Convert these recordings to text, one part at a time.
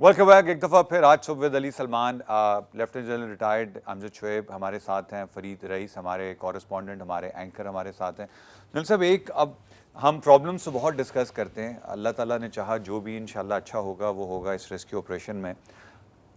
Welcome back ایک دفعہ پھر آج صبح with Ali Salman lieutenant general retired Amjad Shoaib ہمارے ساتھ ہیں، فرید رئیس ہمارے کورسپونڈنٹ، ہمارے اینکر ہمارے ساتھ ہیں. جنرل صاحب اب ہم پرابلمس تو بہت ڈسکس کرتے ہیں، اللہ تعالیٰ نے چاہا جو بھی انشاءاللہ اچھا ہوگا وہ ہوگا اس ریسکیو آپریشن میں.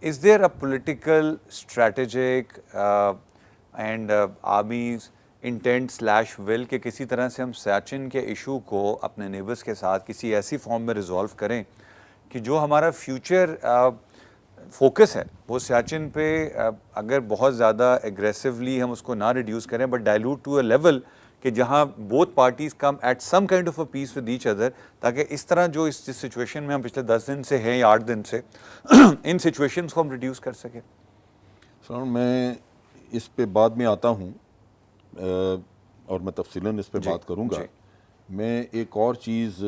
Is there a political strategic and army's intent slash will کہ کسی طرح سے ہم سیاچن کے ایشو کو اپنے نیبرز کے ساتھ کسی ایسی فارم میں ریزولو کریں کہ جو ہمارا فیوچر فوکس ہے وہ سیاچن پہ اگر بہت زیادہ ایگریسولی ہم اس کو نہ ریڈیوس کریں but dilute to a level کہ جہاں both parties come at some kind of a peace with each other, تاکہ اس طرح جو اس سچویشن میں ہم پچھلے 10 دن سے ہیں یا 8 دن سے ان سچویشنز کو ہم ریڈیوس کر سکیں. سر میں اس پہ بعد میں آتا ہوں اور میں تفصیلاً اس پہ بات کروں گا. میں ایک اور چیز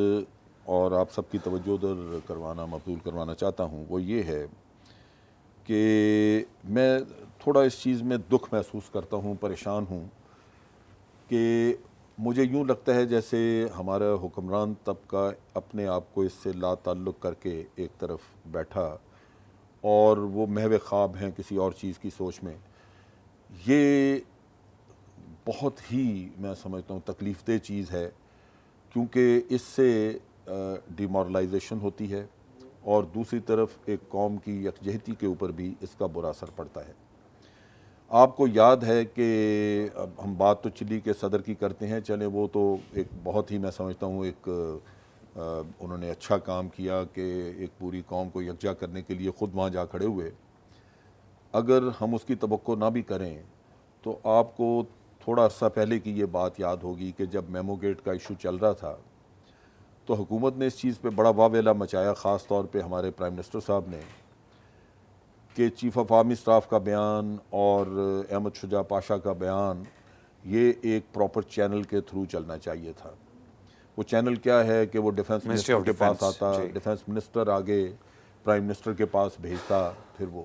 اور آپ سب کی توجہ ادھر کروانا مبذول کروانا چاہتا ہوں، وہ یہ ہے کہ میں تھوڑا اس چیز میں دکھ محسوس کرتا ہوں، پریشان ہوں کہ مجھے یوں لگتا ہے جیسے ہمارا حکمران طبقہ اپنے آپ کو اس سے لا تعلق کر کے ایک طرف بیٹھا اور وہ محو خواب ہیں کسی اور چیز کی سوچ میں. یہ بہت ہی میں سمجھتا ہوں تکلیف دہ چیز ہے، کیونکہ اس سے ڈیمورلائزیشن ہوتی ہے اور دوسری طرف ایک قوم کی یکجہتی کے اوپر بھی اس کا برا اثر پڑتا ہے. آپ کو یاد ہے کہ اب ہم بات تو چلی کے صدر کی کرتے ہیں، چلیں وہ تو ایک بہت ہی میں سمجھتا ہوں ایک انہوں نے اچھا کام کیا کہ ایک پوری قوم کو یکجا کرنے کے لیے خود وہاں جا کھڑے ہوئے. اگر ہم اس کی توقع نہ بھی کریں تو آپ کو تھوڑا عرصہ پہلے کی یہ بات یاد ہوگی کہ جب میمو گیٹ کا ایشو چل رہا تھا تو حکومت نے اس چیز پہ بڑا واویلا مچایا، خاص طور پہ ہمارے پرائم منسٹر صاحب نے، کہ چیف آف آرمی اسٹاف کا بیان اور احمد شجاع پاشا کا بیان یہ ایک پراپر چینل کے تھرو چلنا چاہیے تھا. وہ چینل کیا ہے کہ وہ ڈیفنس منسٹر کے پاس آتا، ڈیفنس منسٹر آگے پرائم منسٹر کے پاس بھیجتا. پھر وہ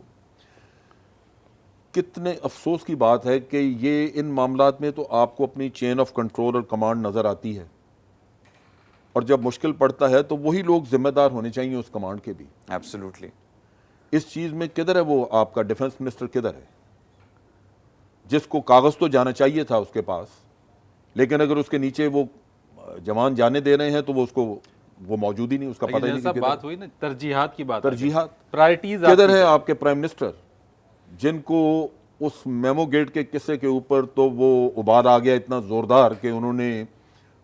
کتنے افسوس کی بات ہے کہ یہ ان معاملات میں تو آپ کو اپنی چین آف کنٹرول اور کمانڈ نظر آتی ہے، اور جب مشکل پڑتا ہے تو وہی لوگ ذمہ دار ہونے چاہیے اس کمانڈ کے بھی. ایبسلیوٹلی. اس چیز میں کدھر ہے وہ آپ کا ڈیفنس منسٹر، کدھر ہے جس کو کاغذ تو جانا چاہیے تھا اس کے پاس، لیکن اگر اس کے نیچے وہ جوان جانے دے رہے ہیں تو وہ اس کو وہ موجود ہی نہیں، اس کا پتہ ہی نہیں کہ بات ہوئی نا ترجیحات کی بات، ترجیحات پرائرٹیز کدھر ہے آپ کے پرائم منسٹر جن کو اس میمو گیٹ کے قصے کے اوپر تو وہ ابال آ گیا اتنا زوردار کہ انہوں نے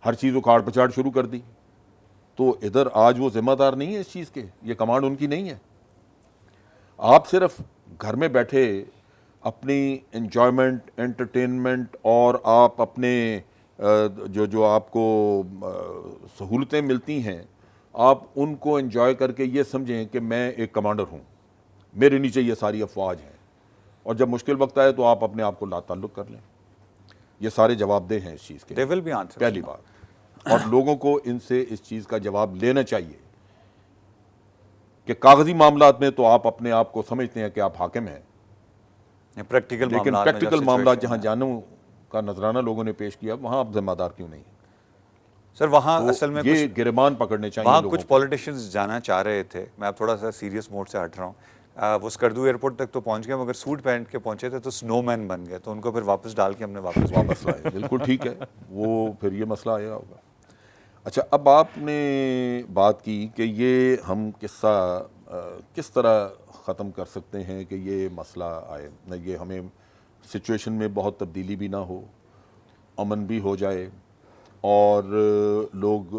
ہر چیز اکھاڑ پچاڑ شروع کر دی. تو ادھر آج وہ ذمہ دار نہیں ہے اس چیز کے، یہ کمانڈ ان کی نہیں ہے. آپ صرف گھر میں بیٹھے اپنی انجوائمنٹ، انٹرٹینمنٹ اور آپ اپنے جو آپ کو سہولتیں ملتی ہیں آپ ان کو انجوائے کر کے یہ سمجھیں کہ میں ایک کمانڈر ہوں، میرے نیچے یہ ساری افواج ہیں، اور جب مشکل وقت آئے تو آپ اپنے آپ کو لا تعلق کر لیں. یہ سارے جواب دہ ہیں اس چیز کے. They will be answers. پہلی بات، اور لوگوں کو ان سے اس چیز کا جواب لینا چاہیے کہ کاغذی معاملات میں تو آپ اپنے آپ کو سمجھتے ہیں کہ آپ حاکم ہیں، لیکن پریکٹیکل معاملات جہاں جانوں کا نذرانہ لوگوں نے پیش کیا وہاں آپ ذمہ دار کیوں نہیں ہیں؟ سر وہاں اصل میں یہ گرمان پکڑنے چاہیے وہاں لوگوں کچھ پولیٹیشینز جانا چاہ رہے تھے. میں اب تھوڑا سا سیریس موڈ سے ہٹ رہا ہوں. وہ اسکردو ایئرپورٹ تک تو پہنچ گئے مگر سوٹ پہن کے پہنچے تھے تو سنو مین بن گئے، تو ان کو پھر واپس ڈال کے ہم نے واپس لائے. بالکل ٹھیک ہے، وہ پھر یہ مسئلہ آیا ہوگا. اچھا، اب آپ نے بات کی کہ یہ ہم قصہ کس طرح ختم کر سکتے ہیں کہ یہ مسئلہ آئے نہ، یہ ہمیں سچویشن میں بہت تبدیلی بھی نہ ہو، امن بھی ہو جائے اور لوگ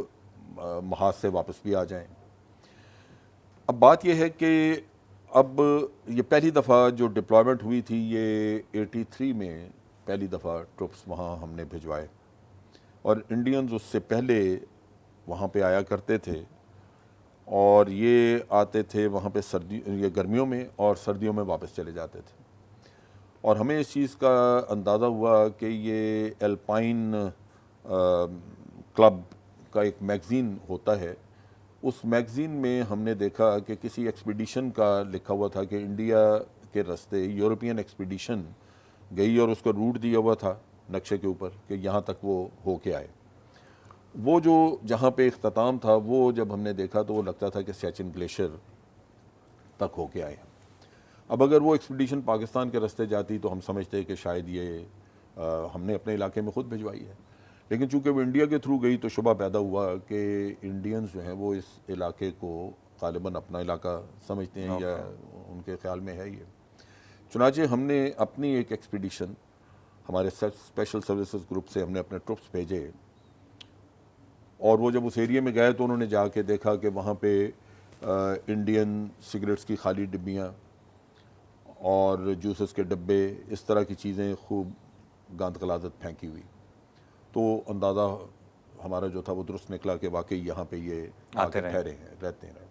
محاذ سے واپس بھی آ جائیں. اب بات یہ ہے کہ اب یہ پہلی دفعہ جو ڈپلائمنٹ ہوئی تھی یہ 83 میں پہلی دفعہ ٹروپس وہاں ہم نے بھجوائے، اور انڈینز اس سے پہلے وہاں پہ آیا کرتے تھے، اور یہ آتے تھے وہاں پہ یہ گرمیوں میں اور سردیوں میں واپس چلے جاتے تھے. اور ہمیں اس چیز کا اندازہ ہوا کہ یہ الپائن کلب کا ایک میگزین ہوتا ہے، اس میگزین میں ہم نے دیکھا کہ کسی ایکسپیڈیشن کا لکھا ہوا تھا کہ انڈیا کے راستے یورپین ایکسپیڈیشن گئی اور اس کا روٹ دیا ہوا تھا نقشے کے اوپر کہ یہاں تک وہ ہو کے آئے. وہ جو جہاں پہ اختتام تھا وہ جب ہم نے دیکھا تو وہ لگتا تھا کہ سیاچن گلیشیئر تک ہو کے آئے ہیں. اب اگر وہ ایکسپیڈیشن پاکستان کے راستے جاتی تو ہم سمجھتے کہ شاید یہ ہم نے اپنے علاقے میں خود بھجوائی ہے، لیکن چونکہ وہ انڈیا کے تھرو گئی تو شبہ پیدا ہوا کہ انڈینز جو ہیں وہ اس علاقے کو غالباً اپنا علاقہ سمجھتے ہیں یا ان کے خیال میں ہے یہ. چنانچہ ہم نے اپنی ایک ایکسپیڈیشن ہمارے اسپیشل سروسز گروپ سے ہم نے اپنے ٹرپس بھیجے، اور وہ جب اس ایریے میں گئے تو انہوں نے جا کے دیکھا کہ وہاں پہ انڈین سگریٹس کی خالی ڈبیاں اور جوسز کے ڈبے، اس طرح کی چیزیں خوب گاند غلاظت پھینکی ہوئی. تو اندازہ ہمارا جو تھا وہ درست نکلا کہ واقعی یہاں پہ یہ آتے ٹھہرے ہیں، رہتے ہیں.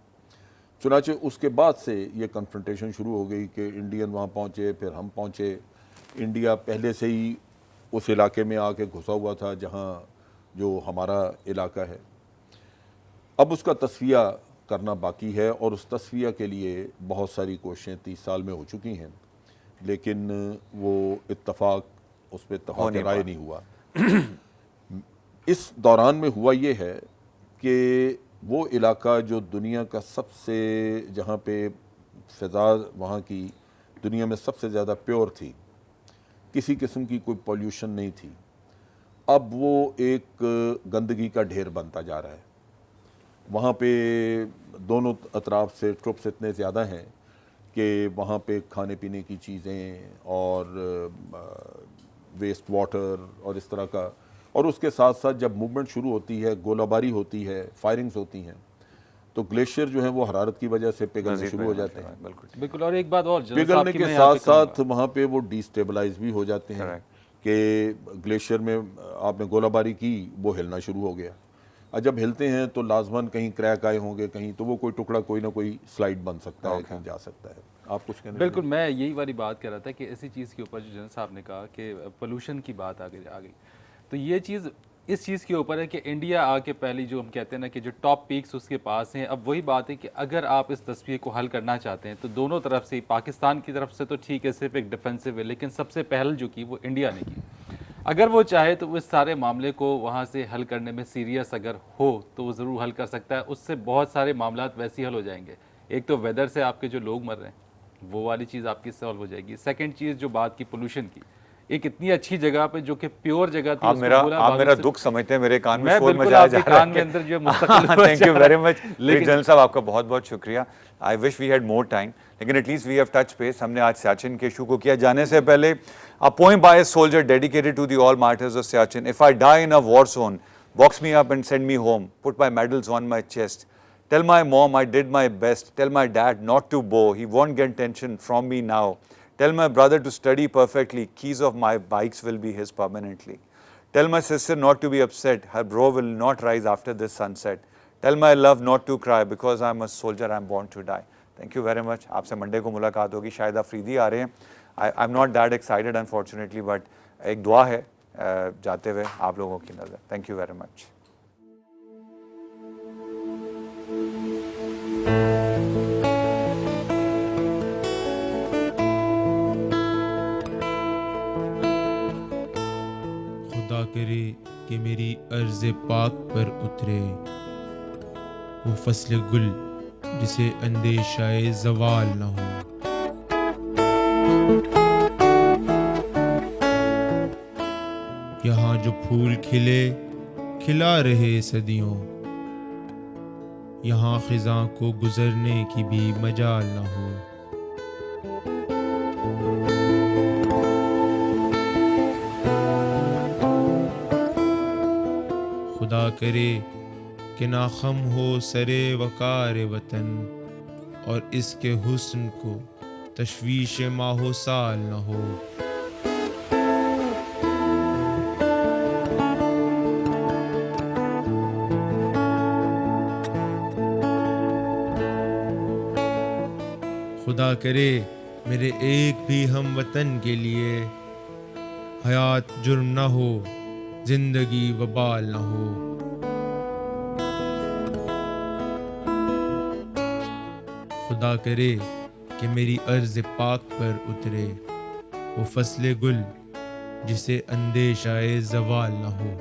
چنانچہ اس کے بعد سے یہ کنفرنٹیشن شروع ہو گئی کہ انڈین وہاں پہنچے، پھر ہم پہنچے. انڈیا پہلے سے ہی اس علاقے میں آ کے گھسا ہوا تھا جہاں جو ہمارا علاقہ ہے. اب اس کا تصفیہ کرنا باقی ہے، اور اس تصفیہ کے لیے بہت ساری کوششیں 30 سال میں ہو چکی ہیں، لیکن وہ اتفاق اس پہ اتفاق رائے نہیں ہوا. اس دوران میں ہوا یہ ہے کہ وہ علاقہ جو دنیا کا سب سے، جہاں پہ فضا وہاں کی دنیا میں سب سے زیادہ پیور تھی، کسی قسم کی کوئی پولیوشن نہیں تھی، اب وہ ایک گندگی کا ڈھیر بنتا جا رہا ہے. وہاں پہ دونوں اطراف سے ٹرپس اتنے زیادہ ہیں کہ وہاں پہ کھانے پینے کی چیزیں اور ویسٹ واٹر اور اس طرح کا، اور اس کے ساتھ ساتھ جب موومنٹ شروع ہوتی ہے، گولہ باری ہوتی ہے، فائرنگز ہوتی ہیں، تو گلیشیئر جو ہیں وہ حرارت کی وجہ سے پگھلنے شروع ہو جاتے ہیں. بالکل. اور ایک بات اور پگھلنے کے ساتھ ساتھ وہاں پہ وہ ڈی اسٹیبلائز بھی ہو جاتے ہیں کہ گلیشیئر میں آپ نے گولہ باری کی، وہ ہلنا شروع ہو گیا. اور جب ہلتے ہیں تو لازماً کہیں کریک آئے ہوں گے، کہیں تو وہ کوئی ٹکڑا کوئی نہ کوئی سلائڈ بن سکتا ہے، کہیں جا سکتا ہے. آپ کچھ کہنا؟ بالکل، میں یہی والی بات کر رہا تھا کہ ایسی چیز کے اوپر جو جنرل صاحب نے کہا کہ پولوشن کی بات آ گئی، تو یہ چیز اس چیز کے اوپر ہے کہ انڈیا آ کے پہلی جو ہم کہتے ہیں نا کہ جو ٹاپ پیکس اس کے پاس ہیں. اب وہی بات ہے کہ اگر آپ اس تصویر کو حل کرنا چاہتے ہیں تو دونوں طرف سے، پاکستان کی طرف سے تو ٹھیک ہے صرف ایک ڈیفینسو ہے، لیکن سب سے پہل جو کی وہ انڈیا نے کی. اگر وہ چاہے تو اس سارے معاملے کو وہاں سے حل کرنے میں سیریس اگر ہو تو وہ ضرور حل کر سکتا ہے. اس سے بہت سارے معاملات ویسے حل ہو جائیں گے. ایک تو ویدر سے آپ کے جو لوگ مر رہے ہیں وہ والی چیز آپ کی سالو ہو جائے گی. سیکنڈ چیز جو بات کی پولوشن کی، ایک اتنی اچھی جگہ پہ جو کہ پیور جگہ تھی، آپ میرا دکھ سمجھتے ہیں، میرے کان میں شور مچایا جا رہا ہے. کان میں اندر جو مستقل thank you very much general صاحب، آپ کا بہت بہت شکریہ. I wish we had more time, لیکن at least we have touch base. ہم نے آج سیاچن کے ایشو کو کیا. جانے سے پہلے a poem by a soldier dedicated to the all martyrs of Siachen. If I die in a war zone, box me up and send me home. Put my medals on my chest. Tell my mom I did my best. Tell my dad not to bow. He won't get attention from me now. Tell my brother to study perfectly. Keys of my bikes will be his permanently. Tell my sister not to be upset. Her brow will not rise after this sunset. Tell my love not to cry because I'm a soldier. I'm born to die. Thank you very much. آپ سے Monday کو ملاقات ہوگی. شاید افریدی آ رہے ہیں. I'm not that excited unfortunately, but ایک دعا ہے جاتے ہوئے آپ لوگوں کی نظر. Thank you very much. خدا کرے کہ میری عرض پاک پر اترے وہ فصل گل جسے اندیشہ زوال نہ ہو. یہاں جو پھول کھلے کھلا رہے صدیوں، یہاں خزاں کو گزرنے کی بھی مجال نہ ہو. خدا کرے کہ ناخم ہو سرے وقار وطن اور اس کے حسن کو تشویش ماہ و سال نہ ہو. خدا کرے میرے ایک بھی ہم وطن کے لیے حیات جرم نہ ہو، زندگی وبال نہ ہو. خدا کرے کہ میری عرض پاک پر اترے وہ فصل گل جسے اندیشہ زوال نہ ہو.